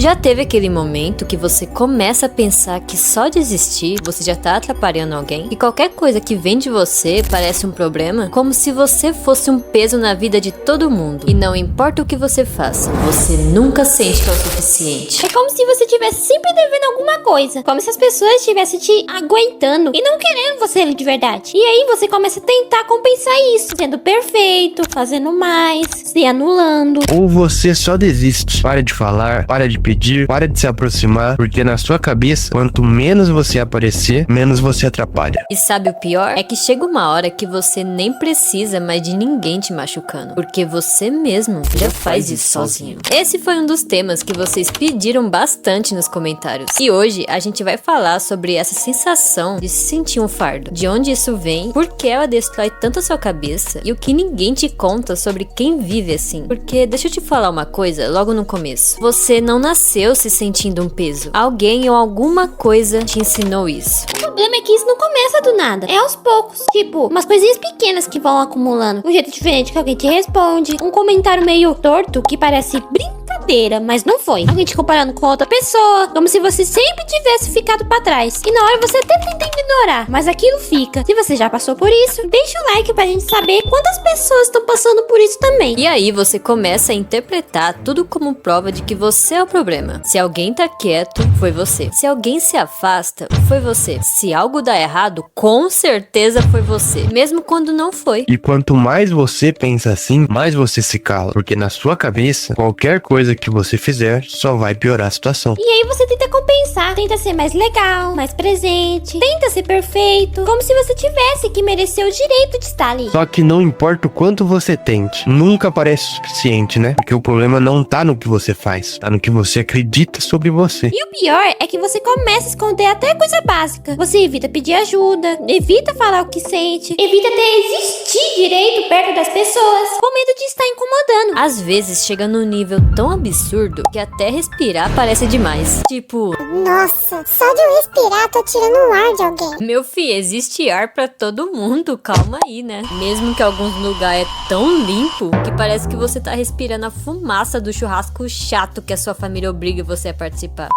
Já teve aquele momento que você começa a pensar que só de existir você já tá atrapalhando alguém? E qualquer coisa que vem de você parece um problema? Como se você fosse um peso na vida de todo mundo. E não importa o que você faça, você nunca sente que é o suficiente. É como se você estivesse sempre devendo alguma coisa. Como se as pessoas estivessem te aguentando e não querendo você de verdade. E aí você começa a tentar compensar isso, sendo perfeito, fazendo mais, se anulando. Ou você só desiste. Para de falar, para de pedir, para de se aproximar, porque na sua cabeça, quanto menos você aparecer, menos você atrapalha. E sabe o pior? É que chega uma hora que você nem precisa mais de ninguém te machucando, porque você mesmo já faz isso sozinho. Esse foi um dos temas que vocês pediram bastante nos comentários. E hoje a gente vai falar sobre essa sensação de se sentir um fardo, de onde isso vem, por que ela destrói tanto a sua cabeça e o que ninguém te conta sobre quem vive assim. Porque deixa eu te falar uma coisa logo no começo. Você não nasceu se sentindo um peso. Alguém ou alguma coisa te ensinou isso. O problema é que isso não começa do nada. É aos poucos. Tipo, umas coisinhas pequenas que vão acumulando. Um jeito diferente que alguém te responde. Um comentário meio torto que parece brincadeira, mas não foi. Alguém te comparando com outra pessoa. Como se você sempre tivesse ficado pra trás. E na hora você até tenta ignorar, mas aquilo fica. Se você já passou por isso, deixa o like pra gente saber quantas pessoas estão passando por isso também. E aí você começa a interpretar tudo como prova de que você é o problema. Se alguém tá quieto, foi você. Se alguém se afasta, foi você. Se algo dá errado, com certeza foi você. Mesmo quando não foi. E quanto mais você pensa assim, mais você se cala. Porque na sua cabeça, qualquer coisa que você fizer só vai piorar a situação. E aí você tenta compensar, tenta ser mais legal, mais presente, tenta ser perfeito, como se você tivesse que merecer o direito de estar ali. Só que não importa o quanto você tente, nunca parece suficiente, né? Porque o problema não tá no que você faz, tá no que você acredita sobre você. E o pior é que você começa a esconder até coisa básica. Você evita pedir ajuda, evita falar o que sente, evita até existir direito perto das pessoas, com medo de estar incomodando. Às vezes chega num nível tão absurdo que até respirar parece demais. Tipo, nossa, só de eu respirar tô tirando o ar de alguém. meu filho, existe ar pra todo mundo, calma aí, né? Mesmo que alguns lugares é tão limpo que parece que você tá respirando a fumaça do churrasco chato que a sua família obriga você a participar.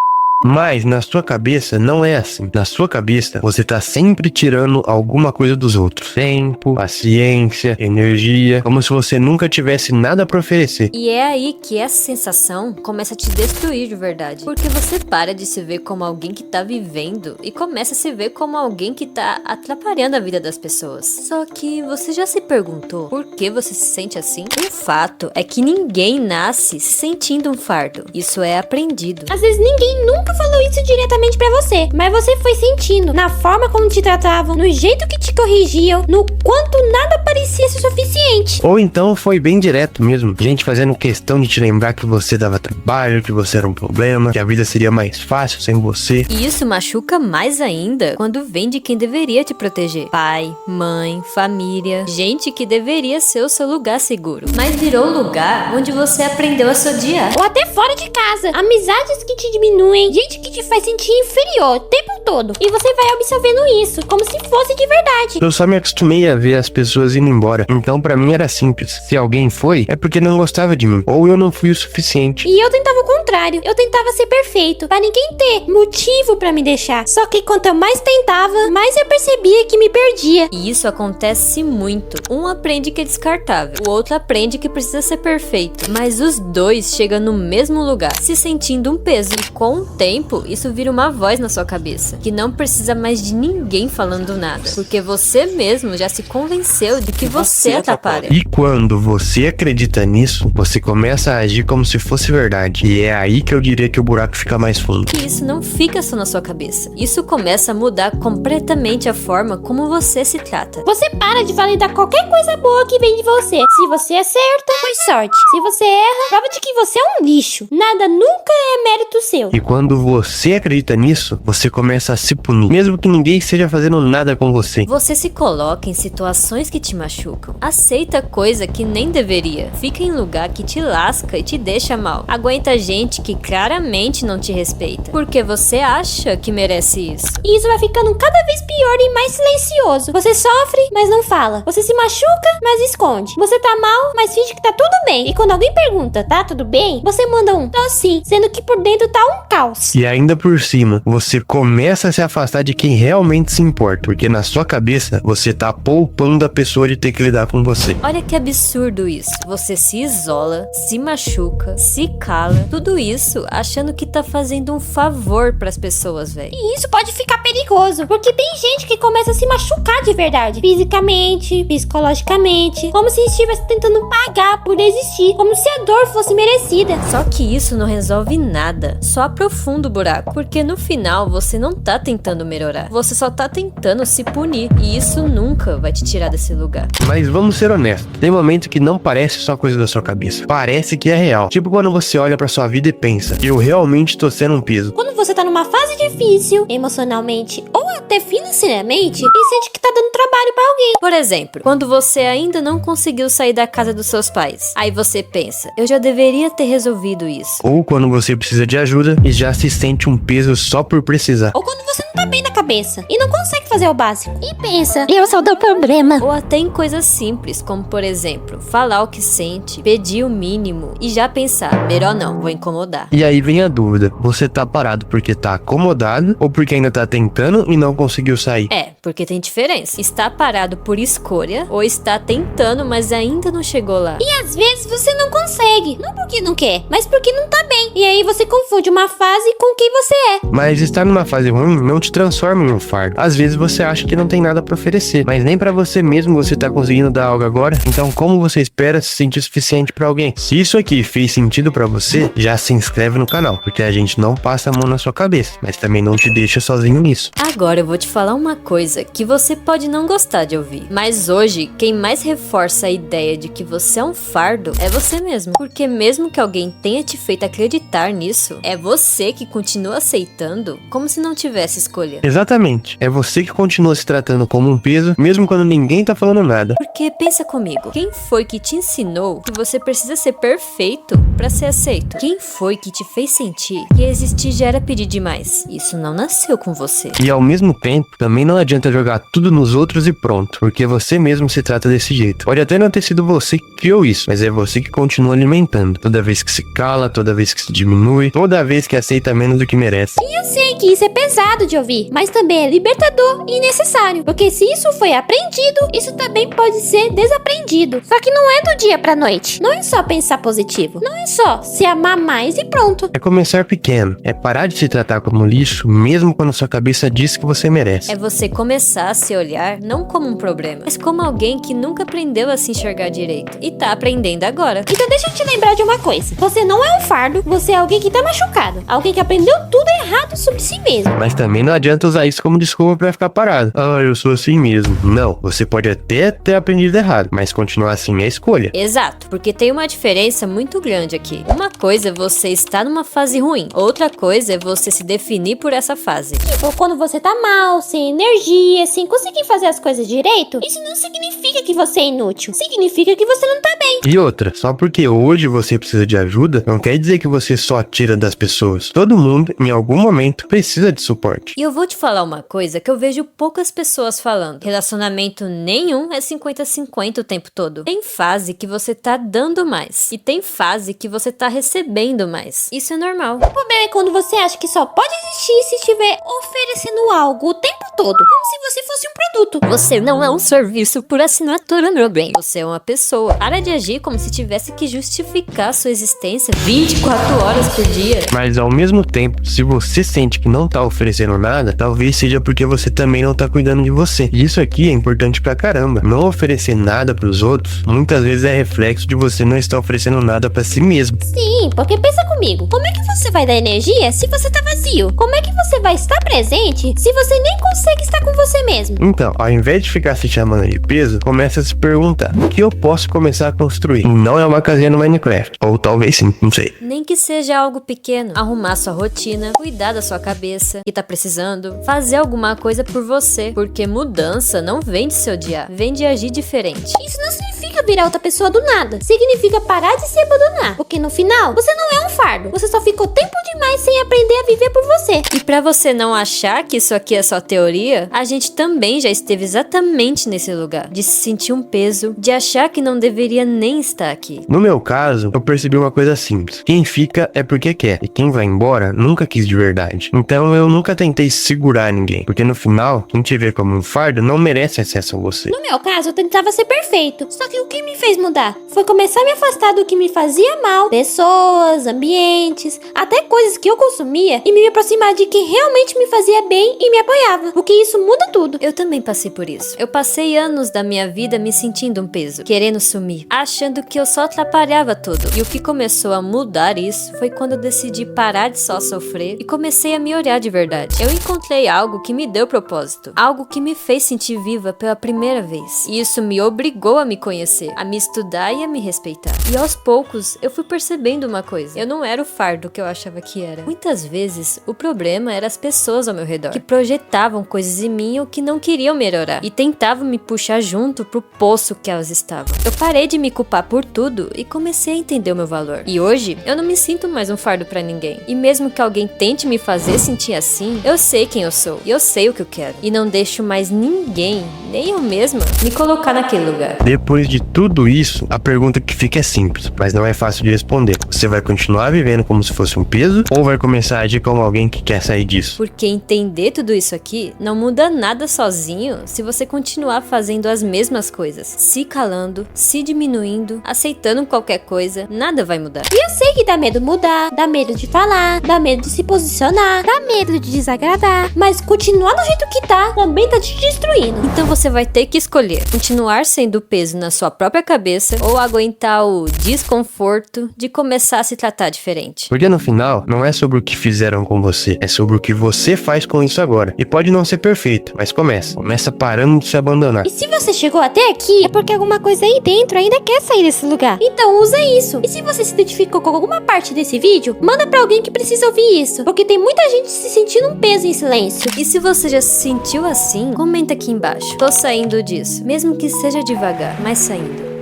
Mas na sua cabeça não é assim. Na sua cabeça, você tá sempre tirando alguma coisa dos outros. Tempo, paciência, energia, como se você nunca tivesse nada pra oferecer. E é aí que essa sensação começa a te destruir de verdade. Porque você para de se ver como alguém que tá vivendo e começa a se ver como alguém que tá atrapalhando a vida das pessoas. Só que você já se perguntou por que você se sente assim? O fato é que ninguém nasce se sentindo um fardo. Isso é aprendido. Às vezes ninguém nunca falou isso diretamente pra você, mas você foi sentindo na forma como te tratavam, no jeito que te corrigiam, no quanto nada parecia ser suficiente. Ou então foi bem direto mesmo. Gente fazendo questão de te lembrar que você dava trabalho, que você era um problema, que a vida seria mais fácil sem você. E isso machuca mais ainda quando vem de quem deveria te proteger. Pai, mãe, família, gente que deveria ser o seu lugar seguro. Mas virou o lugar onde você aprendeu a se odiar. Ou até fora de casa, amizades que te diminuem, gente que te faz sentir inferior o tempo todo. E você vai absorvendo isso, como se fosse de verdade. Eu só me acostumei a ver as pessoas indo embora. Então pra mim era simples. Se alguém foi, é porque não gostava de mim. Ou eu não fui o suficiente. E eu tentava o contrário. Eu tentava ser perfeito, pra ninguém ter motivo pra me deixar. Só que quanto mais tentava, mais eu percebia que me perdia. E isso acontece muito. Um aprende que é descartável, o outro aprende que precisa ser perfeito. Mas os dois chegam no mesmo lugar, se sentindo um peso. E com o tempo, isso vira uma voz na sua cabeça, que não precisa mais de ninguém falando nada, porque você mesmo já se convenceu de que você atrapalha. E quando você acredita nisso, você começa a agir como se fosse verdade. E é aí que eu diria que o buraco fica mais fundo. Que isso não fica só na sua cabeça. Isso começa a mudar completamente a forma como você se trata. Você para de validar qualquer coisa boa que vem de você. Se você acerta, foi sorte. Se você erra, prova de que você é um lixo. Nada nunca é mérito seu. E quando você acredita nisso, você começa a se punir, mesmo que ninguém esteja fazendo nada com você. Você se coloca em situações que te machucam. Aceita coisa que nem deveria. Fica em lugar que te lasca e te deixa mal. Aguenta gente que claramente não te respeita, porque você acha que merece isso. E isso vai ficando cada vez pior e mais silencioso. Você sofre, mas não fala. Você se machuca, mas esconde. Você tá mal, mas finge que tá tudo bem. E quando alguém pergunta, tá tudo bem? Você manda um, tô sim, sendo que por dentro tá um caos. E ainda por cima, você começa a se afastar de quem realmente se importa, porque na sua cabeça você tá poupando a pessoa de ter que lidar com você. Olha que absurdo isso. Você se isola, se machuca, se cala, tudo isso achando que tá fazendo um favor pras pessoas, velho. E isso pode ficar perigoso, porque tem gente que começa a se machucar de verdade, fisicamente, psicologicamente, como se estivesse tentando pagar por existir, como se a dor fosse merecida. Só que isso não resolve nada, só aprofunda o buraco, porque no final você não tá tentando melhorar, você só tá tentando se punir, e isso nunca vai te tirar desse lugar. Mas vamos ser honestos, tem momento que não parece só coisa da sua cabeça, parece que é real. Tipo quando você olha pra sua vida e pensa, eu realmente tô sendo um peso. Quando você tá numa fase difícil, emocionalmente ou até financeiramente, e sente que tá dando trabalho pra alguém. Por exemplo, quando você ainda não conseguiu sair da casa dos seus pais, aí você pensa, eu já deveria ter resolvido isso. Ou quando você precisa de ajuda e já se sente um peso só por precisar. Ou quando você não tá bem na cabeça e não consegue fazer o básico. E pensa, eu sou do problema. Ou até em coisas simples, como por exemplo, falar o que sente, pedir o mínimo e já pensar, melhor não, vou incomodar. E aí vem a dúvida, você tá parado porque tá acomodado ou porque ainda tá tentando e não conseguiu sair? É, porque tem diferença. Está parado por escolha ou está tentando, mas ainda não chegou lá. E às vezes você não consegue, não porque não quer, mas porque não tá bem. E aí você confunde uma fase com quem você é. Mas estar numa fase ruim não te transforma em um fardo. Às vezes você acha que não tem nada pra oferecer, mas nem pra você mesmo você tá conseguindo dar algo agora. Então como você espera se sentir suficiente pra alguém? Se isso aqui fez sentido pra você, já se inscreve no canal, porque a gente não passa a mão na sua cabeça, mas também não te deixa sozinho nisso. Agora eu vou te falar uma coisa que você pode não gostar de ouvir, mas hoje quem mais reforça a ideia de que você é um fardo é você mesmo, porque mesmo que alguém tenha te feito acreditar nisso, é você que continua aceitando como se não tivesse escolha. Exatamente, é você que continua se tratando como um peso, mesmo quando ninguém tá falando nada. Porque pensa comigo, quem foi que te ensinou que você precisa ser perfeito pra ser aceito? Quem foi que te fez sentir que existir já era pedir demais? Isso não nasceu com você. E ao mesmo tempo, também não adianta jogar tudo nos outros e pronto, porque você mesmo se trata desse jeito. Pode até não ter sido você que criou isso, mas é você que continua alimentando. Toda vez que se cala, toda vez que se diminui, toda vez que aceita menos do que merece. E eu sei que isso é pesado de ouvir, mas também é libertador e necessário, porque se isso foi aprendido, isso também pode ser desaprendido. Só que não é do dia pra noite. Não é só pensar positivo, não é só se amar mais e pronto. É começar pequeno, é parar de se tratar como lixo, mesmo quando sua cabeça diz que você merece. É você começar a se olhar não como um problema, mas como alguém que nunca aprendeu a se enxergar direito e tá aprendendo agora. Então deixa eu te lembrar de uma coisa. Você não é um fardo, você é alguém que tá machucado. Alguém que aprendeu tudo errado sobre si mesmo. Mas também não adianta usar isso como desculpa pra ficar parado. Ah, eu sou assim mesmo. Não, você pode até ter aprendido errado, mas continuar assim é escolha. Exato, porque tem uma diferença muito grande aqui. Uma coisa é você estar numa fase ruim, outra coisa é você se definir por essa fase. Tipo, quando você tá mal, sem energia, sem conseguir fazer as coisas direito, isso não significa que você é inútil. Significa que você não tá bem. E outra, só porque hoje você precisa de ajuda, não quer dizer que você só tira das pessoas. Todo mundo, em algum momento, precisa de suporte. E eu vou te falar uma coisa que eu vejo poucas pessoas falando. Relacionamento nenhum é 50-50 o tempo todo. Tem fase que você tá dando mais. E tem fase que você tá recebendo mais. Isso é normal. O problema é quando você acha que só pode existir se estiver oferecendo algo o tempo todo. Como se você fosse um produto. Você não é um serviço por assinatura, meu bem. Você é uma pessoa. Para de agir como se tivesse que justificar sua existência 24 horas por dia. Mas ao mesmo tempo, se você sente que não tá oferecendo nada, talvez seja porque você também não tá cuidando de você. E isso aqui é importante pra caramba. Não oferecer nada pros outros, muitas vezes é reflexo de você não estar oferecendo nada pra si mesmo. Sim, porque pensa comigo. Como é que você vai dar energia se você tá vazio? Como é que você vai estar presente se você nem consegue estar com você mesmo? Então, ao invés de ficar se chamando de peso, começa a se perguntar, o que eu posso começar a construir? Não é uma casinha no Minecraft. Ou talvez sim, não sei. Nem que seja algo pequeno. Arrumar sua rotina, cuidar da sua cabeça, que tá precisando, fazer alguma coisa por você. Porque mudança não vem de se odiar, vem de agir diferente. Isso não significa virar outra pessoa do nada. Significa parar de se abandonar. Porque no final, você não é um fardo. Você só ficou tempo demais sem aprender a viver por você. E pra você não achar que isso aqui é só teoria, a gente também já esteve exatamente nesse lugar. De se sentir um peso, de achar que não deveria nem estar aqui. No meu caso, eu percebi uma coisa simples. Quem fica é porque quer. E quem vai embora nunca quis de verdade. Então eu nunca tentei segurar ninguém. Porque no final, quem te vê como um fardo não merece acesso a você. No meu caso, eu tentava ser perfeito. Só que o que me fez mudar foi começar a me afastar do que me fazia mal. Pessoas, ambientes, até coisas que eu consumia. E me aproximar de quem realmente me fazia bem e me apoiava. Porque isso muda tudo. Eu também passei por isso. Eu passei anos da minha vida me sentindo um peso, querendo sumir, achando que eu só atrapalhava tudo. E o que começou a mudar isso foi quando eu decidi parar de só sofrer e comecei a me olhar de verdade. Eu encontrei algo que me deu propósito, algo que me fez sentir viva pela primeira vez. E isso me obrigou a me conhecer, a me estudar e a me respeitar. E aos poucos, eu fui percebendo uma coisa. Eu não era o fardo que eu achava que era. Muitas vezes, o problema era as pessoas ao meu redor, que projetavam coisas em mim ou que não queriam melhorar, e tentavam me puxar junto pro poço que elas estavam. Eu parei de me culpar por tudo e comecei a entender o meu valor. E hoje, eu não me sinto mais um fardo pra ninguém. E mesmo que alguém tente me fazer sentir assim, eu sei quem eu sou, e eu sei o que eu quero. E não deixo mais ninguém, nem eu mesma, me colocar naquele lugar. Depois de tudo isso, a pergunta que fica é simples, mas não é fácil de responder. Você vai continuar vivendo como se fosse um peso ou vai começar a agir como alguém que quer sair disso? Porque entender tudo isso aqui não muda nada sozinho se você continuar fazendo as mesmas coisas. Se calando, se diminuindo, aceitando qualquer coisa, nada vai mudar. E eu sei que dá medo mudar, dá medo de falar, dá medo de se posicionar, dá medo de desagradar. Mas continuar do jeito que tá também tá te destruindo. Então você vai ter que escolher continuar sendo peso na sua própria cabeça ou aguentar o desconforto de começar a se tratar diferente. Porque no final, não é sobre o que fizeram com você, é sobre o que você faz com isso agora. E pode não ser perfeito, mas começa parando de se abandonar. E se você chegou até aqui, é porque alguma coisa aí dentro ainda quer sair desse lugar. Então usa isso. E se você se identificou com alguma parte desse vídeo, manda pra alguém que precisa ouvir isso. Porque tem muita gente se sentindo um peso em silêncio. E se você já se sentiu assim, comenta aqui embaixo. Tô saindo disso, mesmo que seja devagar, mas saindo.